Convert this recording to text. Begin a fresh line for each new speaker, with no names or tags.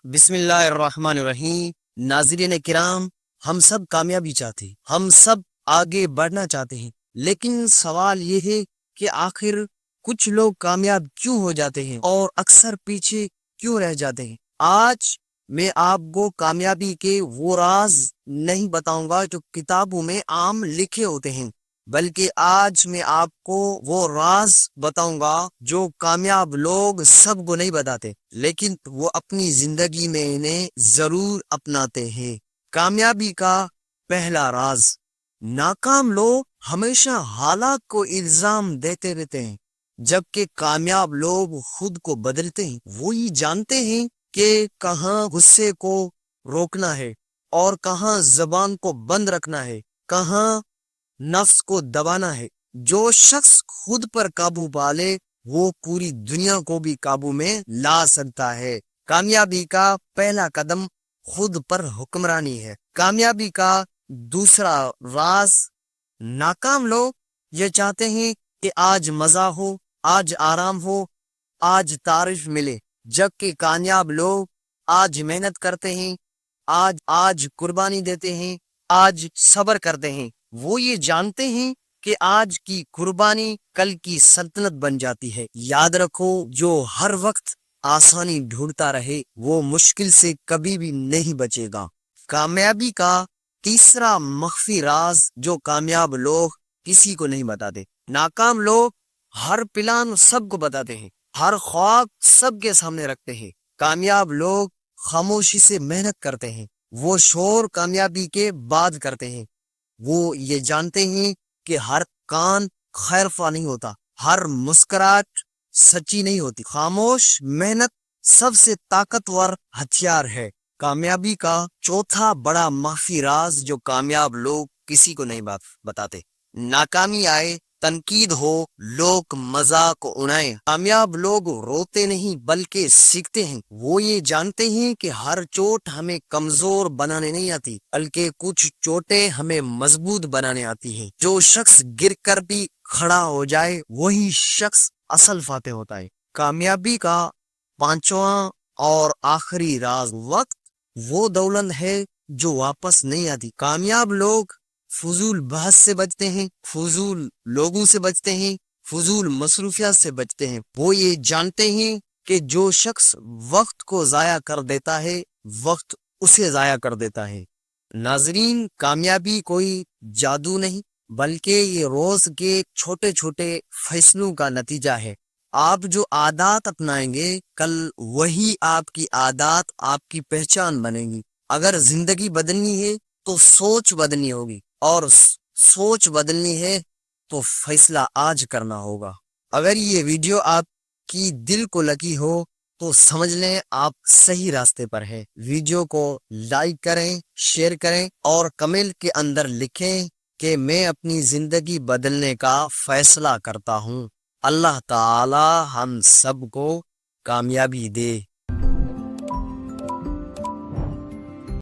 بسم اللہ الرحمن الرحیم۔ ناظرین کرام، ہم سب کامیابی چاہتے ہیں، ہم سب آگے بڑھنا چاہتے ہیں، لیکن سوال یہ ہے کہ آخر کچھ لوگ کامیاب کیوں ہو جاتے ہیں اور اکثر پیچھے کیوں رہ جاتے ہیں۔ آج میں آپ کو کامیابی کے وہ راز نہیں بتاؤں گا جو کتابوں میں عام لکھے ہوتے ہیں، بلکہ آج میں آپ کو وہ راز بتاؤں گا جو کامیاب لوگ سب کو نہیں بتاتے، لیکن وہ اپنی زندگی میں انہیں ضرور اپناتے ہیں۔ کامیابی کا پہلا راز: ناکام لوگ ہمیشہ حالات کو الزام دیتے رہتے ہیں، جبکہ کامیاب لوگ خود کو بدلتے ہیں۔ وہ یہ جانتے ہیں کہ کہاں غصے کو روکنا ہے اور کہاں زبان کو بند رکھنا ہے، کہاں نفس کو دبانا ہے۔ جو شخص خود پر قابو پالے وہ پوری دنیا کو بھی قابو میں لا سکتا ہے۔ کامیابی کا پہلا قدم خود پر حکمرانی ہے۔ کامیابی کا دوسرا راز: ناکام لوگ یہ چاہتے ہیں کہ آج مزہ ہو، آج آرام ہو، آج تعریف ملے، جبکہ کامیاب لوگ آج محنت کرتے ہیں، آج قربانی دیتے ہیں، آج صبر کرتے ہیں۔ وہ یہ جانتے ہیں کہ آج کی قربانی کل کی سلطنت بن جاتی ہے۔ یاد رکھو، جو ہر وقت آسانی ڈھونڈتا رہے وہ مشکل سے کبھی بھی نہیں بچے گا۔ کامیابی کا تیسرا مخفی راز جو کامیاب لوگ کسی کو نہیں بتاتے: ناکام لوگ ہر پلان سب کو بتاتے ہیں، ہر خواب سب کے سامنے رکھتے ہیں۔ کامیاب لوگ خاموشی سے محنت کرتے ہیں، وہ شور کامیابی کے بعد کرتے ہیں۔ وہ یہ جانتے ہیں کہ ہر کان خیر خواہ نہیں ہوتا، ہر مسکراہٹ سچی نہیں ہوتی۔ خاموش محنت سب سے طاقتور ہتھیار ہے۔ کامیابی کا چوتھا بڑا مخفی راز جو کامیاب لوگ کسی کو نہیں بتاتے: ناکامی آئے، تنقید ہو، لوگ مذاق اڑائیں، کامیاب لوگ روتے نہیں بلکہ سیکھتے ہیں۔ وہ یہ جانتے ہیں کہ ہر چوٹ ہمیں کمزور بنانے نہیں آتی، بلکہ کچھ چوٹیں ہمیں مضبوط بنانے آتی ہیں۔ جو شخص گر کر بھی کھڑا ہو جائے وہی شخص اصل فاتح ہوتا ہے۔ کامیابی کا پانچواں اور آخری راز: وقت وہ دولت ہے جو واپس نہیں آتی۔ کامیاب لوگ فضول بحث سے بچتے ہیں، فضول لوگوں سے بچتے ہیں، فضول مصروفیات سے بچتے ہیں۔ وہ یہ جانتے ہیں کہ جو شخص وقت کو ضائع کر دیتا ہے وقت اسے ضائع کر دیتا ہے۔ ناظرین، کامیابی کوئی جادو نہیں بلکہ یہ روز کے چھوٹے چھوٹے فیصلوں کا نتیجہ ہے۔ آپ جو عادات اپنائیں گے کل وہی آپ کی عادات آپ کی پہچان بنے گی۔ اگر زندگی بدلنی ہے تو سوچ بدلنی ہوگی، اور سوچ بدلنی ہے تو فیصلہ آج کرنا ہوگا۔ اگر یہ ویڈیو آپ کی دل کو لگی ہو تو سمجھ لیں آپ صحیح راستے پر ہیں۔ ویڈیو کو لائک کریں، شیئر کریں اور کمنٹ کے اندر لکھیں کہ میں اپنی زندگی بدلنے کا فیصلہ کرتا ہوں۔ اللہ تعالی ہم سب کو کامیابی دے۔